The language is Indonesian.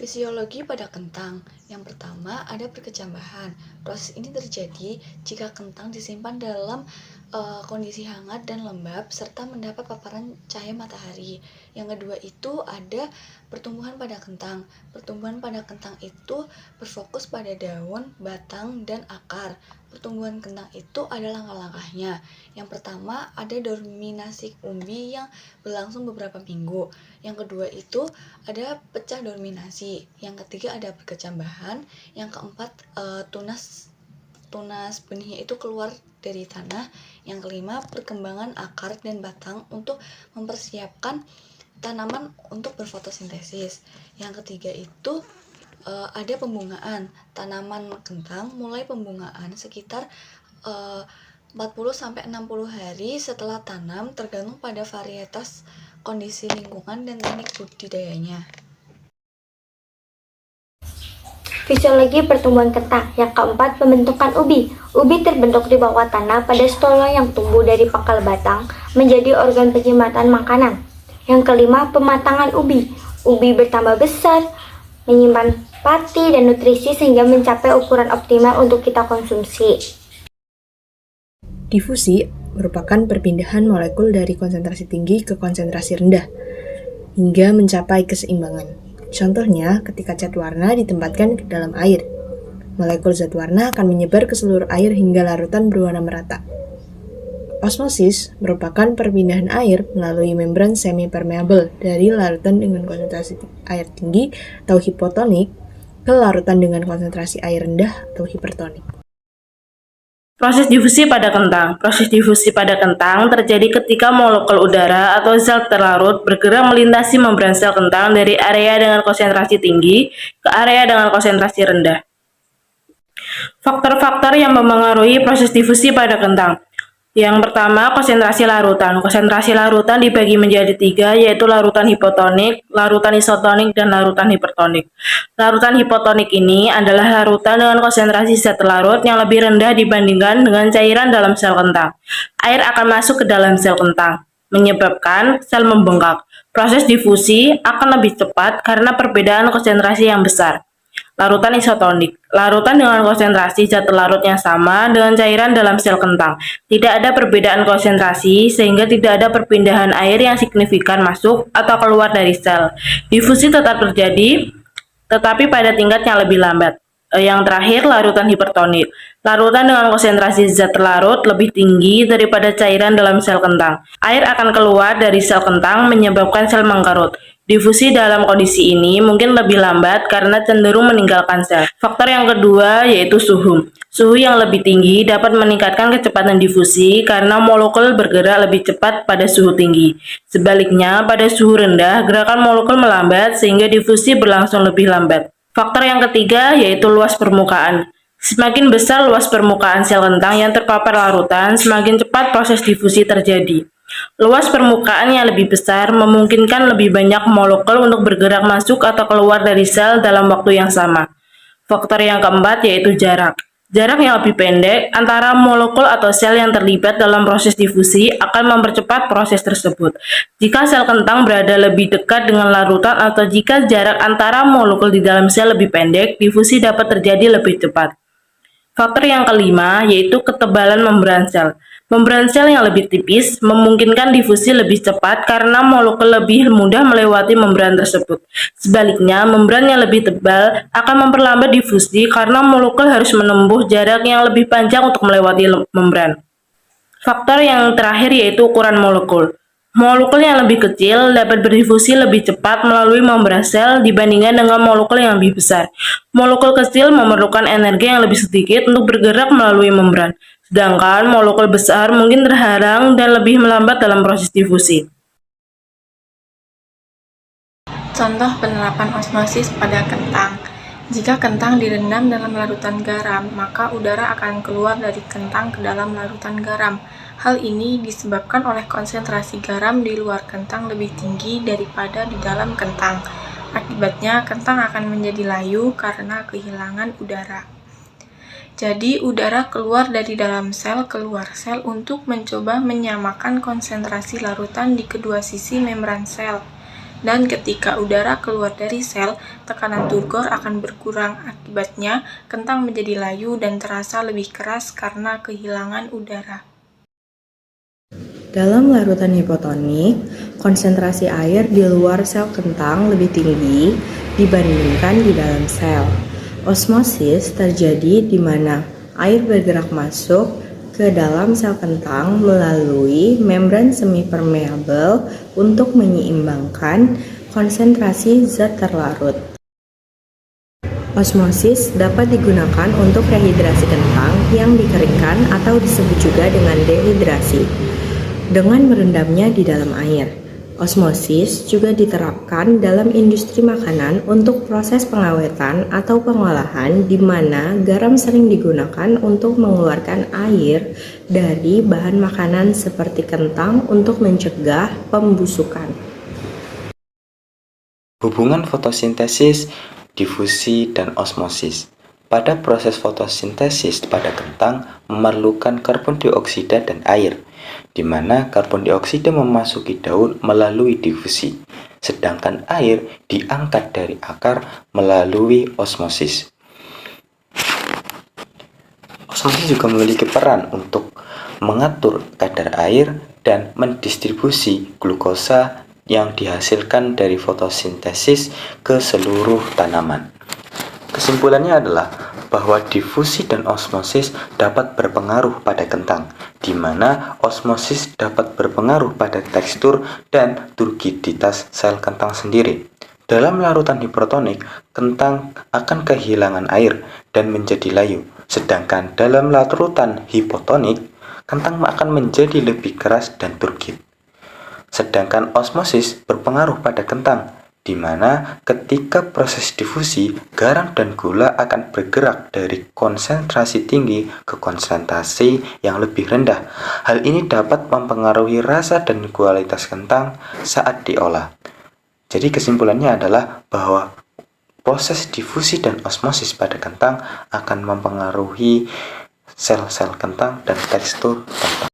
Fisiologi pada kentang. Yang pertama, ada perkecambahan. Proses ini terjadi jika kentang disimpan dalam kondisi hangat dan lembab serta mendapat paparan cahaya matahari. Yang kedua itu ada pertumbuhan pada kentang. Pertumbuhan pada kentang itu berfokus pada daun, batang, dan akar. Pertumbuhan kentang itu ada langkah-langkahnya. Yang pertama ada dorminasi umbi yang berlangsung beberapa minggu. Yang kedua itu ada pecah dorminasi. Yang ketiga ada perkecambahan. Yang keempat tunas benihnya itu keluar dari tanah. Yang kelima perkembangan akar dan batang untuk mempersiapkan tanaman untuk berfotosintesis. Yang ketiga itu ada pembungaan. Tanaman kentang mulai pembungaan sekitar 40-60 hari setelah tanam, tergantung pada varietas, kondisi lingkungan, dan teknik budidayanya. Fisiologi pertumbuhan kentang. Yang keempat, pembentukan ubi. Ubi terbentuk di bawah tanah pada stolon yang tumbuh dari pangkal batang menjadi organ penjimatan makanan. Yang kelima, pematangan ubi. Ubi bertambah besar, menyimpan pati dan nutrisi sehingga mencapai ukuran optimal untuk kita konsumsi. Difusi merupakan perpindahan molekul dari konsentrasi tinggi ke konsentrasi rendah hingga mencapai keseimbangan. Contohnya, ketika cat warna ditempatkan ke dalam air, molekul zat warna akan menyebar ke seluruh air hingga larutan berwarna merata. Osmosis merupakan perpindahan air melalui membran semi-permeable dari larutan dengan konsentrasi air tinggi atau hipotonik ke larutan dengan konsentrasi air rendah atau hipertonik. Proses difusi pada kentang. Proses difusi pada kentang terjadi ketika molekul udara atau sel terlarut bergerak melintasi membran sel kentang dari area dengan konsentrasi tinggi ke area dengan konsentrasi rendah. Faktor-faktor yang mempengaruhi proses difusi pada kentang. Yang pertama, konsentrasi larutan. Konsentrasi larutan dibagi menjadi 3, yaitu larutan hipotonik, larutan isotonik, dan larutan hipertonik. Larutan hipotonik ini adalah larutan dengan konsentrasi zat larut yang lebih rendah dibandingkan dengan cairan dalam sel kentang. Air akan masuk ke dalam sel kentang, menyebabkan sel membengkak. Proses difusi akan lebih cepat karena perbedaan konsentrasi yang besar. Larutan isotonik. Larutan dengan konsentrasi zat larut yang sama dengan cairan dalam sel kentang. Tidak ada perbedaan konsentrasi sehingga tidak ada perpindahan air yang signifikan masuk atau keluar dari sel. Difusi tetap terjadi, tetapi pada tingkat yang lebih lambat. Yang terakhir, larutan hipertonik. Larutan dengan konsentrasi zat larut lebih tinggi daripada cairan dalam sel kentang. Air akan keluar dari sel kentang menyebabkan sel mengkerut. Difusi dalam kondisi ini mungkin lebih lambat karena cenderung meninggalkan sel. Faktor yang kedua yaitu suhu. Suhu yang lebih tinggi dapat meningkatkan kecepatan difusi karena molekul bergerak lebih cepat pada suhu tinggi. Sebaliknya, pada suhu rendah, gerakan molekul melambat sehingga difusi berlangsung lebih lambat. Faktor yang ketiga yaitu luas permukaan. Semakin besar luas permukaan sel kentang yang terpapar larutan, semakin cepat proses difusi terjadi. Luas permukaan yang lebih besar memungkinkan lebih banyak molekul untuk bergerak masuk atau keluar dari sel dalam waktu yang sama. Faktor yang keempat yaitu jarak. Jarak yang lebih pendek antara molekul atau sel yang terlibat dalam proses difusi akan mempercepat proses tersebut. Jika sel kentang berada lebih dekat dengan larutan atau jika jarak antara molekul di dalam sel lebih pendek, difusi dapat terjadi lebih cepat. Faktor yang kelima yaitu ketebalan membran sel. Membran sel yang lebih tipis memungkinkan difusi lebih cepat karena molekul lebih mudah melewati membran tersebut. Sebaliknya, membran yang lebih tebal akan memperlambat difusi karena molekul harus menempuh jarak yang lebih panjang untuk melewati membran. Faktor yang terakhir yaitu ukuran molekul. Molekul yang lebih kecil dapat berdifusi lebih cepat melalui membran sel dibandingkan dengan molekul yang lebih besar. Molekul kecil memerlukan energi yang lebih sedikit untuk bergerak melalui membran, sedangkan molekul besar mungkin terhalang dan lebih melambat dalam proses difusi. Contoh penerapan osmosis pada kentang. Jika kentang direndam dalam larutan garam, maka udara akan keluar dari kentang ke dalam larutan garam. Hal ini disebabkan oleh konsentrasi garam di luar kentang lebih tinggi daripada di dalam kentang. Akibatnya, kentang akan menjadi layu karena kehilangan udara. Jadi, udara keluar dari dalam sel keluar sel untuk mencoba menyamakan konsentrasi larutan di kedua sisi membran sel. Dan ketika udara keluar dari sel, tekanan turgor akan berkurang. Akibatnya, kentang menjadi layu dan terasa lebih keras karena kehilangan udara. Dalam larutan hipotonik, konsentrasi air di luar sel kentang lebih tinggi dibandingkan di dalam sel. Osmosis terjadi di mana air bergerak masuk ke dalam sel kentang melalui membran semipermeabel untuk menyeimbangkan konsentrasi zat terlarut. Osmosis dapat digunakan untuk rehidrasi kentang yang dikeringkan atau disebut juga dengan dehidrasi, dengan merendamnya di dalam air. Osmosis juga diterapkan dalam industri makanan untuk proses pengawetan atau pengolahan di mana garam sering digunakan untuk mengeluarkan air dari bahan makanan seperti kentang untuk mencegah pembusukan. Hubungan fotosintesis, difusi, dan osmosis. Pada proses fotosintesis pada kentang memerlukan karbon dioksida dan air, di mana karbon dioksida memasuki daun melalui difusi, sedangkan air diangkat dari akar melalui osmosis. Osmosis juga memiliki peran untuk mengatur kadar air dan mendistribusi glukosa yang dihasilkan dari fotosintesis ke seluruh tanaman. Kesimpulannya adalah bahwa difusi dan osmosis dapat berpengaruh pada kentang, di mana osmosis dapat berpengaruh pada tekstur dan turgiditas sel kentang sendiri. Dalam larutan hipertonik, kentang akan kehilangan air dan menjadi layu, sedangkan dalam larutan hipotonik, kentang akan menjadi lebih keras dan turgid. Sedangkan osmosis berpengaruh pada kentang, di mana ketika proses difusi, garam dan gula akan bergerak dari konsentrasi tinggi ke konsentrasi yang lebih rendah. Hal ini dapat mempengaruhi rasa dan kualitas kentang saat diolah. Jadi kesimpulannya adalah bahwa proses difusi dan osmosis pada kentang akan mempengaruhi sel-sel kentang dan tekstur kentang.